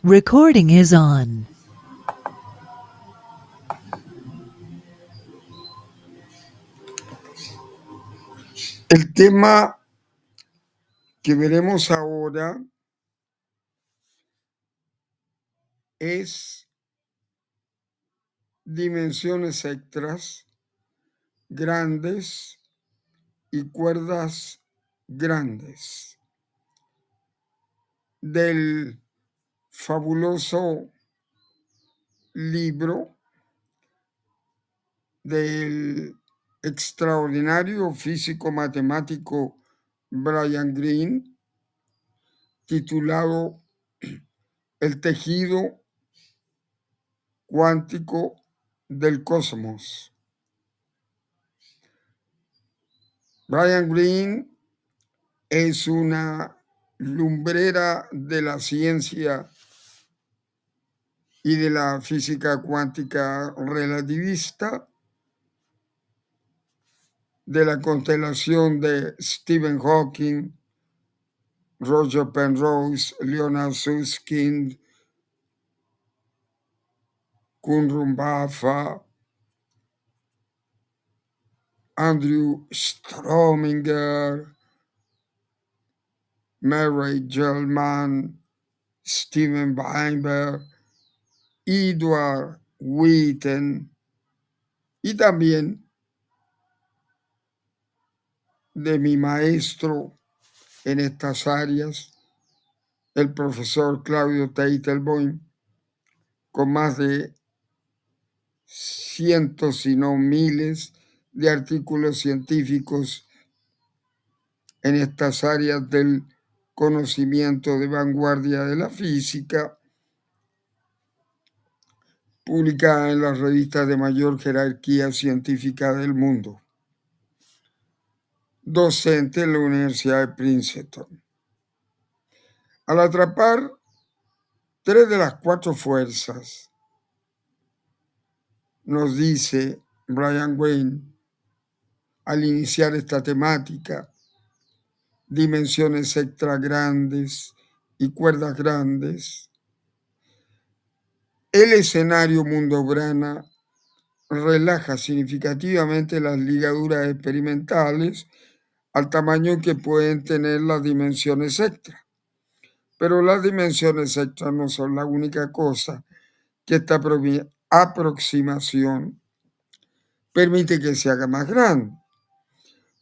Recording is on. El tema que veremos ahora es dimensiones extras grandes y cuerdas grandes del fabuloso libro del extraordinario físico matemático Brian Greene, titulado El tejido cuántico del cosmos. Brian Greene es una lumbrera de la ciencia y de la física cuántica relativista, de la constelación de Stephen Hawking, Roger Penrose, Leonard Susskind, Gundrun Baffa, Andrew Strominger, Murray Gell-Mann, Steven Weinberg, Edward Witten y también de mi maestro en estas áreas, el profesor Claudio Teitelboim, con más de cientos, si no miles, de artículos científicos en estas áreas del conocimiento de vanguardia de la física, publicada en las revistas de mayor jerarquía científica del mundo. Docente en la Universidad de Princeton. Al atrapar 3 de las 4 fuerzas, nos dice Brian Greene, al iniciar esta temática, dimensiones extra grandes y cuerdas grandes, el escenario Mundo-Brana relaja significativamente las ligaduras experimentales al tamaño que pueden tener las dimensiones extra. Pero las dimensiones extras no son la única cosa que esta aproximación permite que se haga más grande,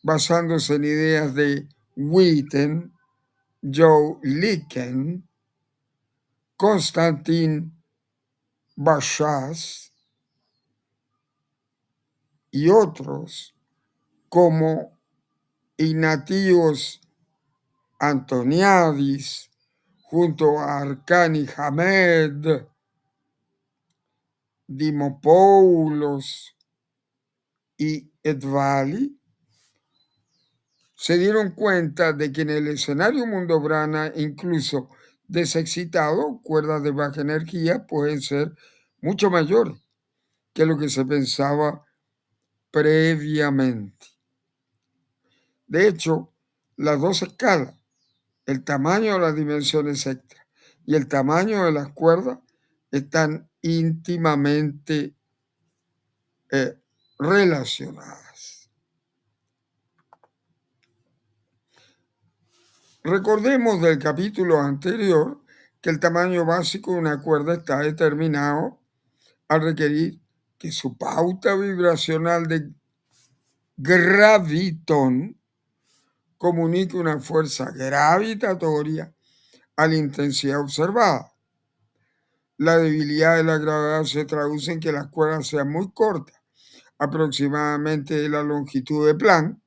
basándose en ideas de Witten, Joe Licken, Konstantin Bashas y otros como Ignatios Antoniadis junto a Arkani Hamed, Dimopoulos y Edvali, se dieron cuenta de que en el escenario Mundo-Brana, incluso desexcitado, cuerdas de baja energía pueden ser mucho mayores que lo que se pensaba previamente. De hecho, las dos escalas, el tamaño de las dimensiones extras y el tamaño de las cuerdas, están íntimamente relacionadas. Recordemos del capítulo anterior que el tamaño básico de una cuerda está determinado al requerir que su pauta vibracional de gravitón comunique una fuerza gravitatoria a la intensidad observada. La debilidad de la gravedad se traduce en que las cuerdas sean muy cortas, aproximadamente de la longitud de Planck,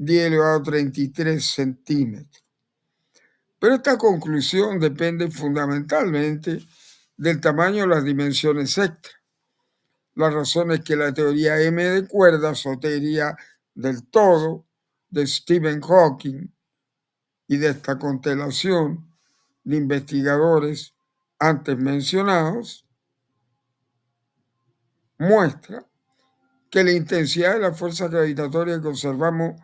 10 elevado a 33 centímetros. Pero esta conclusión depende fundamentalmente del tamaño de las dimensiones extras. La razón es que la teoría M de cuerdas o teoría del todo de Stephen Hawking y de esta constelación de investigadores antes mencionados muestra que la intensidad de la fuerza gravitatoria que observamos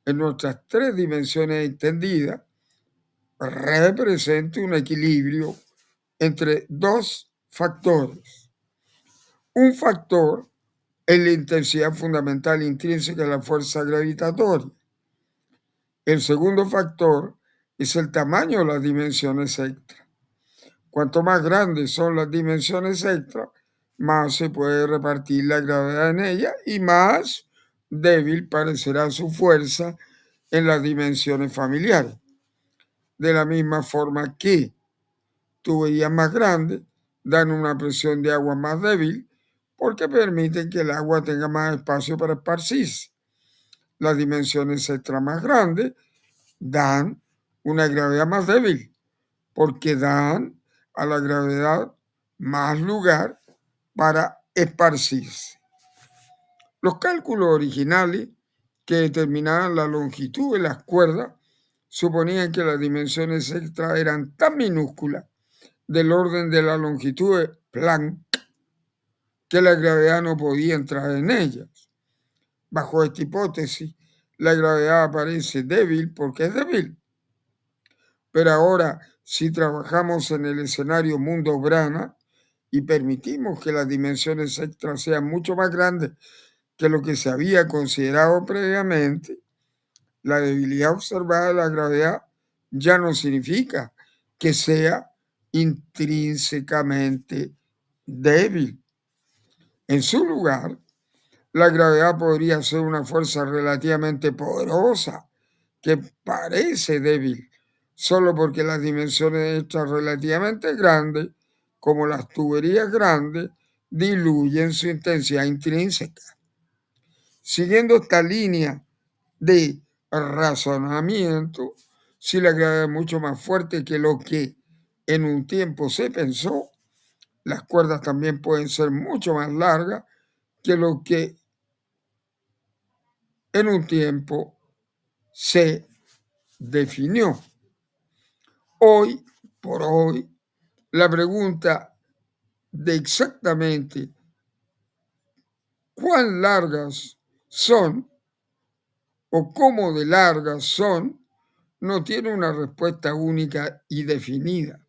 en nuestras 3 dimensiones extendidas representa un equilibrio entre dos factores. Un factor es la intensidad fundamental intrínseca de la fuerza gravitatoria. El segundo factor es el tamaño de las dimensiones extra. Cuanto más grandes son las dimensiones extra, más se puede repartir la gravedad en ellas y más débil parecerá su fuerza en las dimensiones familiares. De la misma forma que tuberías más grandes dan una presión de agua más débil porque permiten que el agua tenga más espacio para esparcirse. Las dimensiones extra más grandes dan una gravedad más débil porque dan a la gravedad más lugar para esparcirse. Los cálculos originales que determinaban la longitud de las cuerdas suponían que las dimensiones extra eran tan minúsculas del orden de la longitud de Planck que la gravedad no podía entrar en ellas. Bajo esta hipótesis, la gravedad aparece débil porque es débil. Pero ahora, si trabajamos en el escenario mundo Brana y permitimos que las dimensiones extras sean mucho más grandes que lo que se había considerado previamente, la debilidad observada de la gravedad ya no significa que sea intrínsecamente débil. En su lugar, la gravedad podría ser una fuerza relativamente poderosa que parece débil, solo porque las dimensiones extras relativamente grandes, como las tuberías grandes, diluyen su intensidad intrínseca. Siguiendo esta línea de razonamiento, si la gravedad es mucho más fuerte que lo que en un tiempo se pensó, las cuerdas también pueden ser mucho más largas que lo que en un tiempo se definió. Hoy por hoy, la pregunta de exactamente cuán largas son o cómo de largas son no tiene una respuesta única y definida.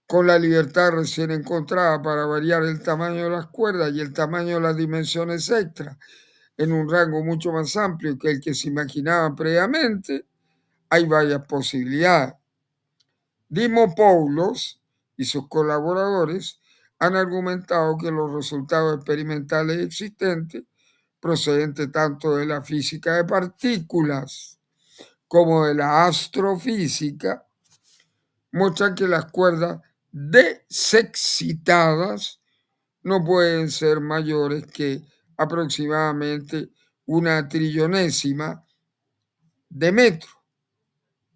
Con la libertad recién encontrada para variar el tamaño de las cuerdas y el tamaño de las dimensiones extras en un rango mucho más amplio que el que se imaginaba previamente, hay varias posibilidades. Dimopoulos y sus colaboradores han argumentado que los resultados experimentales existentes, procedentes tanto de la física de partículas como de la astrofísica, muestran que las cuerdas desexcitadas no pueden ser mayores que aproximadamente una trillonésima de metro,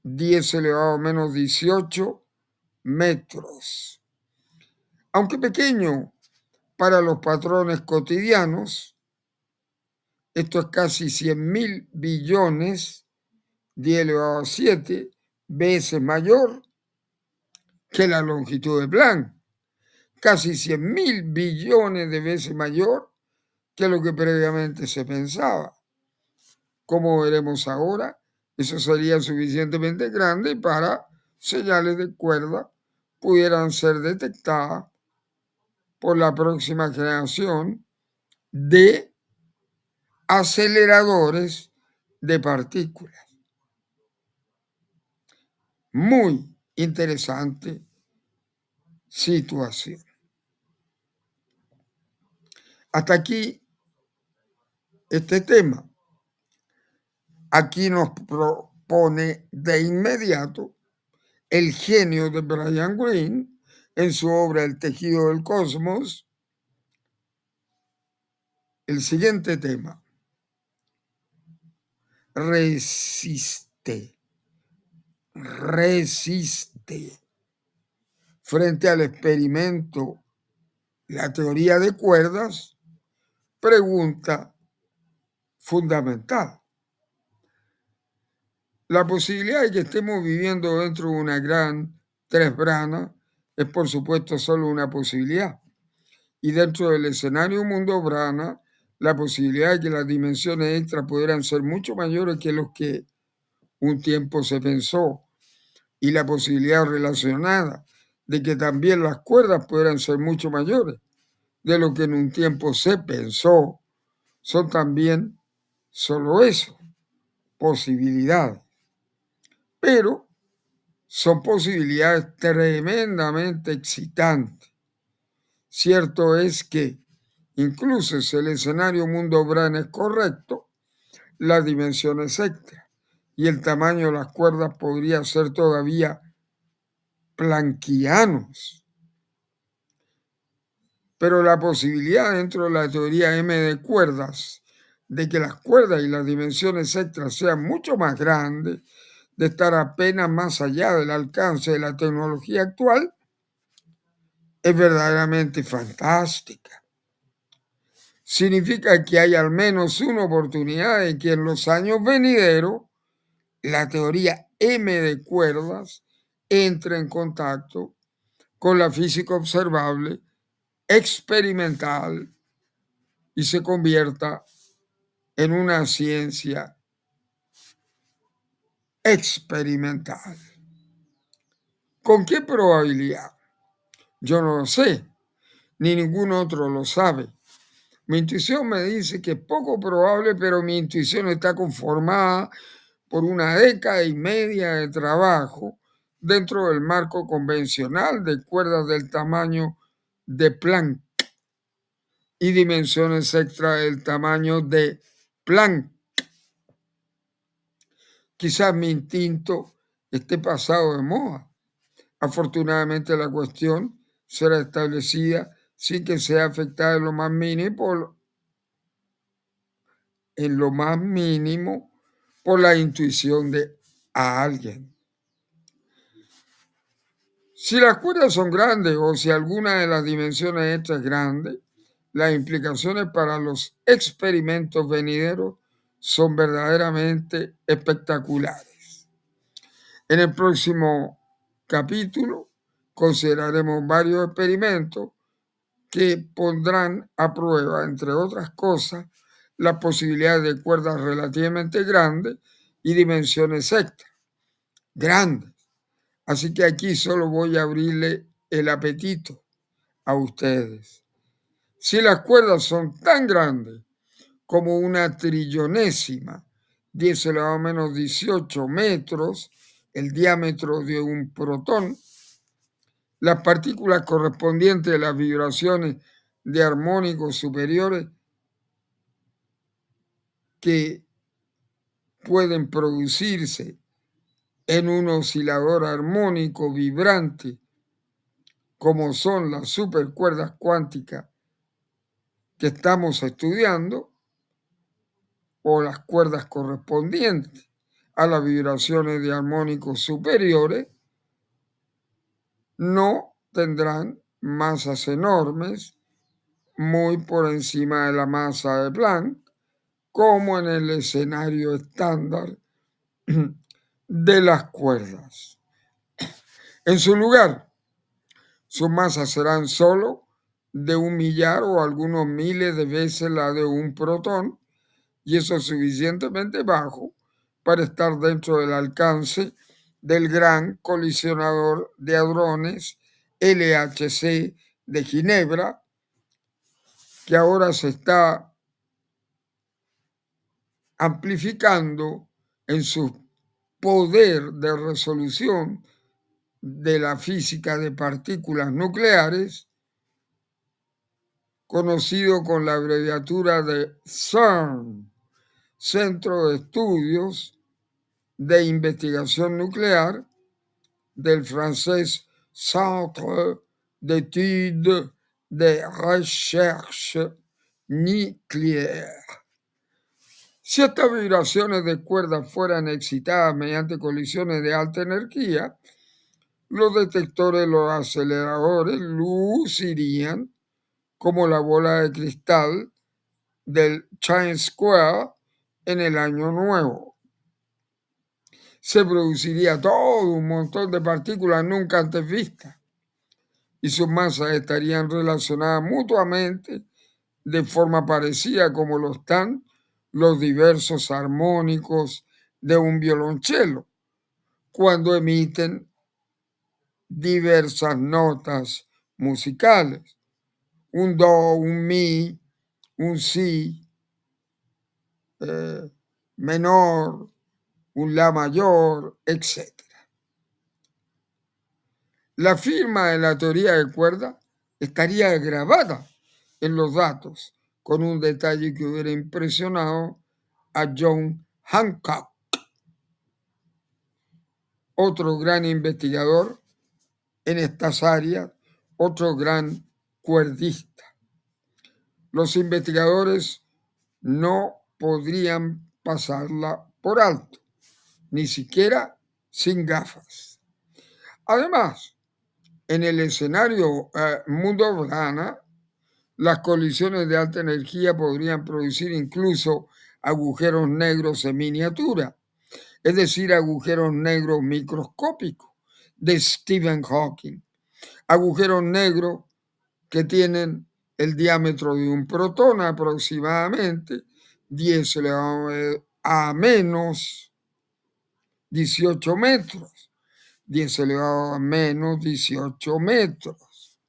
10 elevado a menos 18 metros. Aunque pequeño para los patrones cotidianos, esto es casi 100.000 billones, 10 elevado a 7 veces mayor que la longitud de Planck, casi 100.000 billones de veces mayor que lo que previamente se pensaba. Como veremos ahora, eso sería suficientemente grande para señales de cuerda pudieran ser detectadas por la próxima generación de aceleradores de partículas. Muy interesante situación. Hasta aquí este tema. Aquí nos propone de inmediato el genio de Brian Greene en su obra El tejido del cosmos el siguiente tema: resiste frente al experimento, la teoría de cuerdas. Pregunta fundamental: la posibilidad de que estemos viviendo dentro de una gran tres branas es por supuesto solo una posibilidad, y dentro del escenario mundo brana la posibilidad de que las dimensiones extras pudieran ser mucho mayores que los que un tiempo se pensó y la posibilidad relacionada de que también las cuerdas pudieran ser mucho mayores de lo que en un tiempo se pensó, son también solo eso, posibilidades. Pero son posibilidades tremendamente excitantes. Cierto es que, incluso si el escenario mundo Browne es correcto, las dimensiones extra y el tamaño de las cuerdas podría ser todavía planckianos. Pero la posibilidad dentro de la teoría M de cuerdas de que las cuerdas y las dimensiones extras sean mucho más grandes, de estar apenas más allá del alcance de la tecnología actual, es verdaderamente fantástica. Significa que hay al menos una oportunidad de que en los años venideros la teoría M de cuerdas entre en contacto con la física observable, experimental, y se convierta en una ciencia experimental. ¿Con qué probabilidad? Yo no lo sé, ni ningún otro lo sabe. Mi intuición me dice que es poco probable, pero mi intuición está conformada por una década y media de trabajo dentro del marco convencional de cuerdas del tamaño de Planck y dimensiones extra del tamaño de Planck. Quizás mi instinto esté pasado de moda. Afortunadamente la cuestión será establecida sin que sea afectada en lo más mínimo por la intuición de alguien. Si las cuerdas son grandes o si alguna de las dimensiones extras es grande, las implicaciones para los experimentos venideros son verdaderamente espectaculares. En el próximo capítulo consideraremos varios experimentos que pondrán a prueba, entre otras cosas, la posibilidad de cuerdas relativamente grandes y dimensiones extras grandes. Así que aquí solo voy a abrirle el apetito a ustedes. Si las cuerdas son tan grandes como una trillonésima, 10 elevado a menos 18 metros, el diámetro de un protón, las partículas correspondientes a las vibraciones de armónicos superiores que pueden producirse en un oscilador armónico vibrante, como son las supercuerdas cuánticas que estamos estudiando, o las cuerdas correspondientes a las vibraciones de armónicos superiores, no tendrán masas enormes, muy por encima de la masa de Planck, como en el escenario estándar de las cuerdas. En su lugar, sus masas serán solo de 1 millar o algunos miles de veces la de un protón, y eso es suficientemente bajo para estar dentro del alcance del gran colisionador de hadrones LHC de Ginebra, que ahora se está amplificando en su poder de resolución de la física de partículas nucleares, conocido con la abreviatura de CERN, Centro de Estudios de Investigación Nuclear, del francés Centre d'études de recherche nucléaire. Si estas vibraciones de cuerdas fueran excitadas mediante colisiones de alta energía, los detectores de los aceleradores lucirían como la bola de cristal del Times Square en el Año Nuevo. Se produciría todo un montón de partículas nunca antes vistas y sus masas estarían relacionadas mutuamente de forma parecida como lo están los diversos armónicos de un violonchelo, cuando emiten diversas notas musicales, un do, un mi, un si menor, un la mayor, etc. La firma de la teoría de cuerda estaría grabada en los datos con un detalle que hubiera impresionado a John Hancock, otro gran investigador en estas áreas, otro gran cuerdista. Los investigadores no podrían pasarla por alto, ni siquiera sin gafas. Además, en el escenario mundo Brana, las colisiones de alta energía podrían producir incluso agujeros negros en miniatura, es decir, agujeros negros microscópicos de Stephen Hawking, agujeros negros que tienen el diámetro de un protón aproximadamente 10 elevado a menos 18 metros, 10 elevado a menos 18 metros.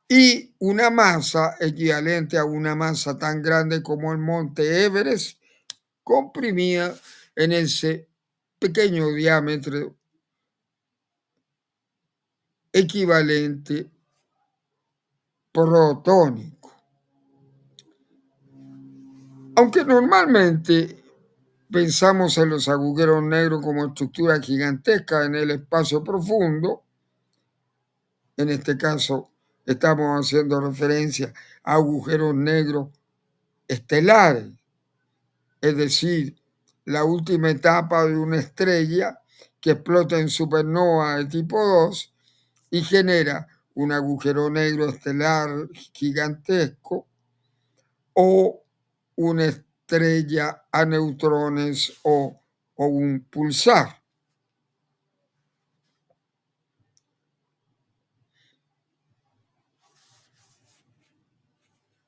Y una masa equivalente a una masa tan grande como el monte Everest, comprimida en ese pequeño diámetro equivalente protónico. Aunque normalmente pensamos en los agujeros negros como estructuras gigantescas en el espacio profundo, en este caso estamos haciendo referencia a agujeros negros estelares, es decir, la última etapa de una estrella que explota en supernova de tipo 2 y genera un agujero negro estelar gigantesco o una estrella a neutrones o un pulsar.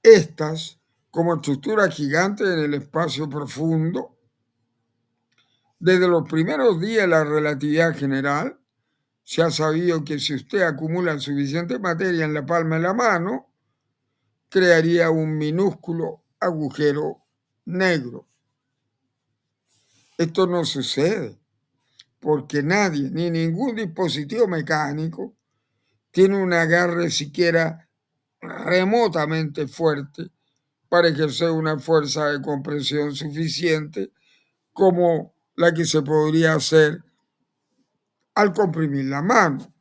Estas, como estructuras gigantes en el espacio profundo, desde los primeros días de la relatividad general, se ha sabido que si usted acumula suficiente materia en la palma de la mano, crearía un minúsculo agujero negro. Esto no sucede porque nadie, ni ningún dispositivo mecánico, tiene un agarre siquiera remotamente fuerte para ejercer una fuerza de compresión suficiente como la que se podría hacer al comprimir la mano.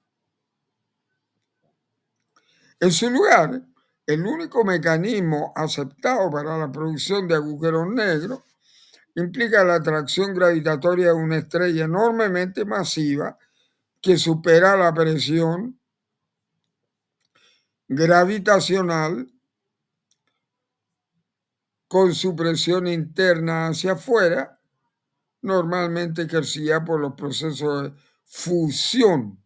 En su lugar, el único mecanismo aceptado para la producción de agujeros negros implica la atracción gravitatoria de una estrella enormemente masiva que supera la presión gravitacional con su presión interna hacia afuera, normalmente ejercida por los procesos de fusión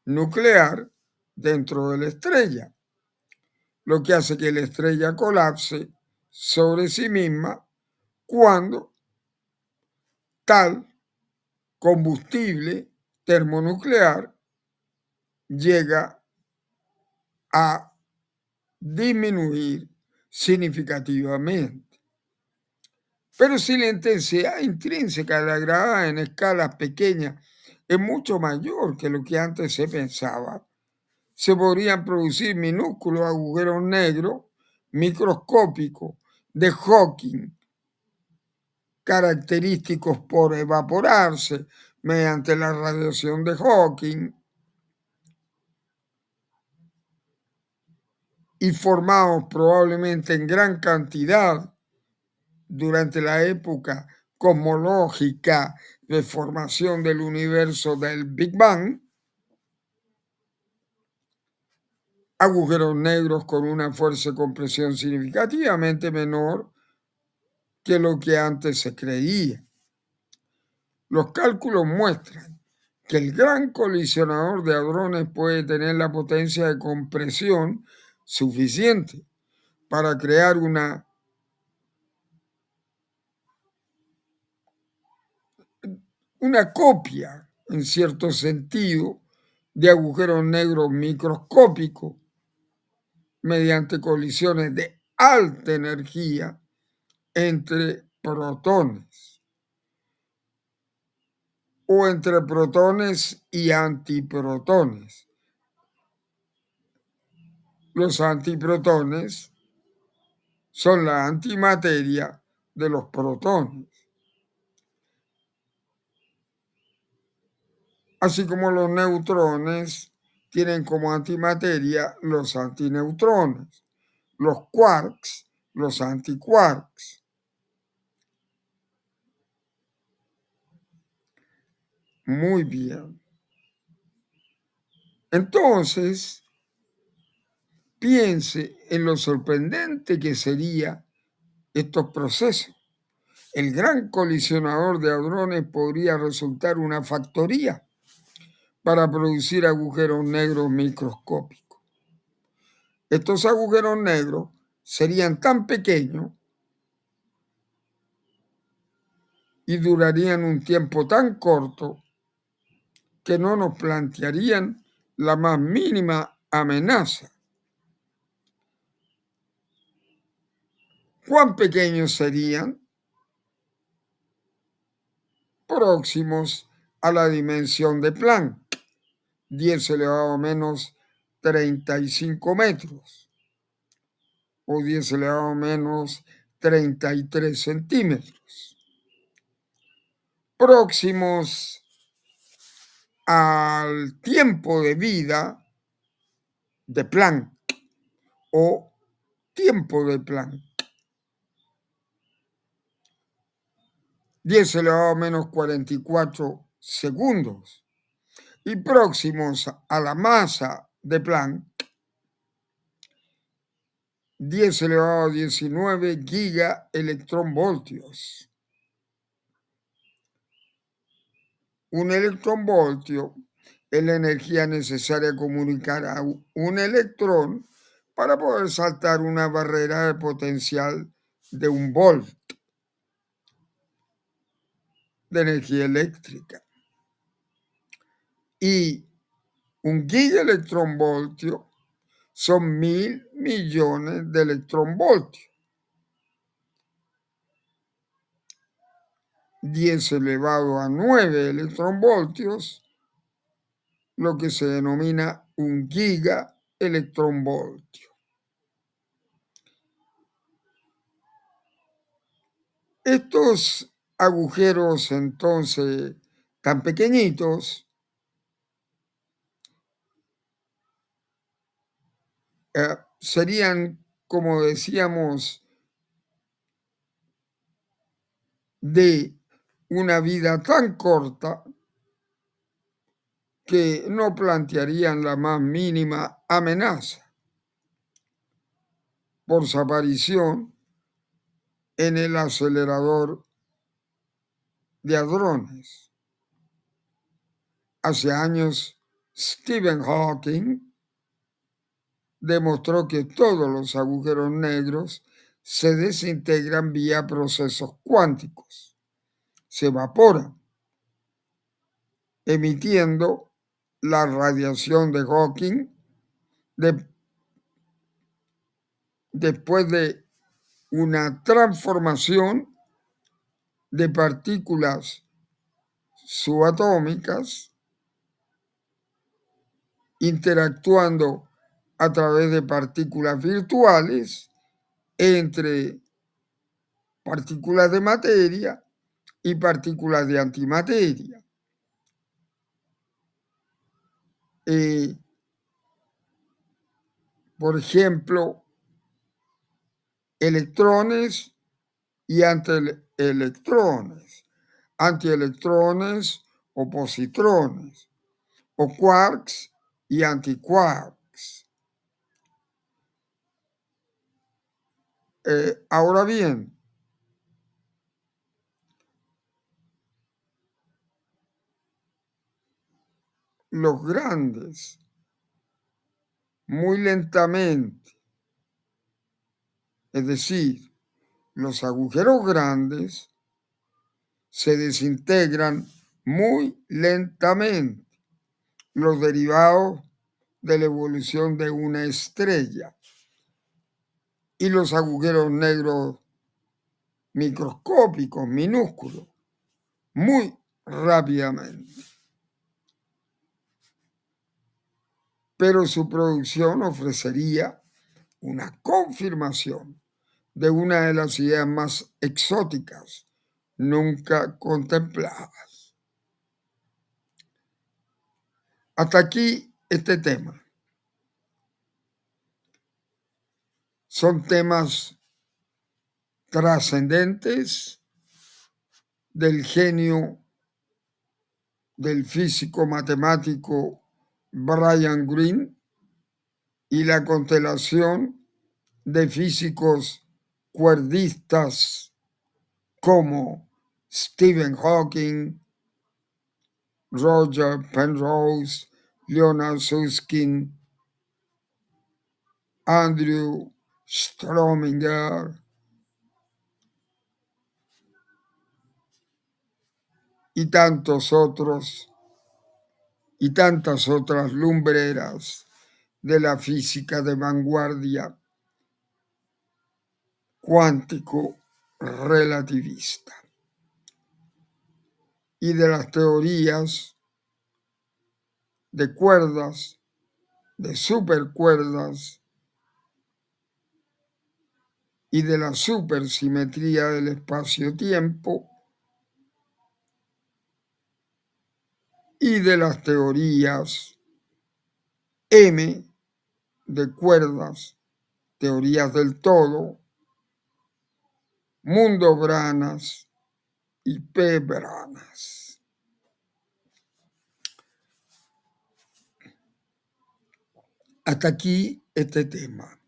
nuclear dentro de la estrella, lo que hace que la estrella colapse sobre sí misma cuando tal combustible termonuclear llega a disminuir significativamente. Pero si la intensidad intrínseca de la gravedad en escalas pequeñas es mucho mayor que lo que antes se pensaba, se podrían producir minúsculos agujeros negros microscópicos de Hawking, característicos por evaporarse mediante la radiación de Hawking y formados probablemente en gran cantidad durante la época cosmológica de formación del universo del Big Bang, agujeros negros con una fuerza de compresión significativamente menor que lo que antes se creía. Los cálculos muestran que el gran colisionador de hadrones puede tener la potencia de compresión suficiente para crear una copia, en cierto sentido, de agujeros negros microscópicos mediante colisiones de alta energía entre protones o entre protones y antiprotones. Los antiprotones son la antimateria de los protones, así como los neutrones tienen como antimateria los antineutrones, los quarks, los antiquarks. Muy bien. Entonces, piense en lo sorprendente que sería estos procesos. El gran colisionador de hadrones podría resultar una factoría para producir agujeros negros microscópicos. Estos agujeros negros serían tan pequeños y durarían un tiempo tan corto que no nos plantearían la más mínima amenaza. ¿Cuán pequeños serían? Próximos a la dimensión de Planck, 10 elevado a menos 35 metros o 10 elevado a menos 33 centímetros. Próximos al tiempo de vida de Planck o tiempo de Planck, 10 elevado a menos 44 segundos, y próximos a la masa de Planck, 10 elevado a 19 gigaelectronvoltios. Un electronvoltio es la energía necesaria a comunicar a un electrón para poder saltar una barrera de potencial de 1 volt de energía eléctrica. Y un gigaelectronvoltio son 1000 millones de electronvoltios. 10 elevado a 9 electronvoltios, lo que se denomina un gigaelectronvoltio. Estos agujeros, entonces, tan pequeñitos, serían, como decíamos, de una vida tan corta que no plantearían la más mínima amenaza por su aparición en el acelerador de hadrones. Hace años, Stephen Hawking demostró que todos los agujeros negros se desintegran vía procesos cuánticos, se evaporan, emitiendo la radiación de Hawking después de una transformación de partículas subatómicas interactuando a través de partículas virtuales entre partículas de materia y partículas de antimateria. Por ejemplo, electrones y antielectrones o positrones, o quarks y antiquarks. Ahora bien, los grandes, muy lentamente, es decir, los agujeros grandes se desintegran muy lentamente los derivados de la evolución de una estrella y los agujeros negros microscópicos, minúsculos, muy rápidamente. Pero su producción ofrecería una confirmación de una de las ideas más exóticas nunca contempladas. Hasta aquí este tema. Son temas trascendentes del genio del físico matemático Brian Greene y la constelación de físicos cuerdistas como Stephen Hawking, Roger Penrose, Leonard Susskind, Andrew Strominger y tantos otros y tantas otras lumbreras de la física de vanguardia cuántico relativista y de las teorías de cuerdas, de supercuerdas y de la supersimetría del espacio-tiempo y de las teorías M de cuerdas, teorías del todo, mundo branas y P branas. Hasta aquí este tema.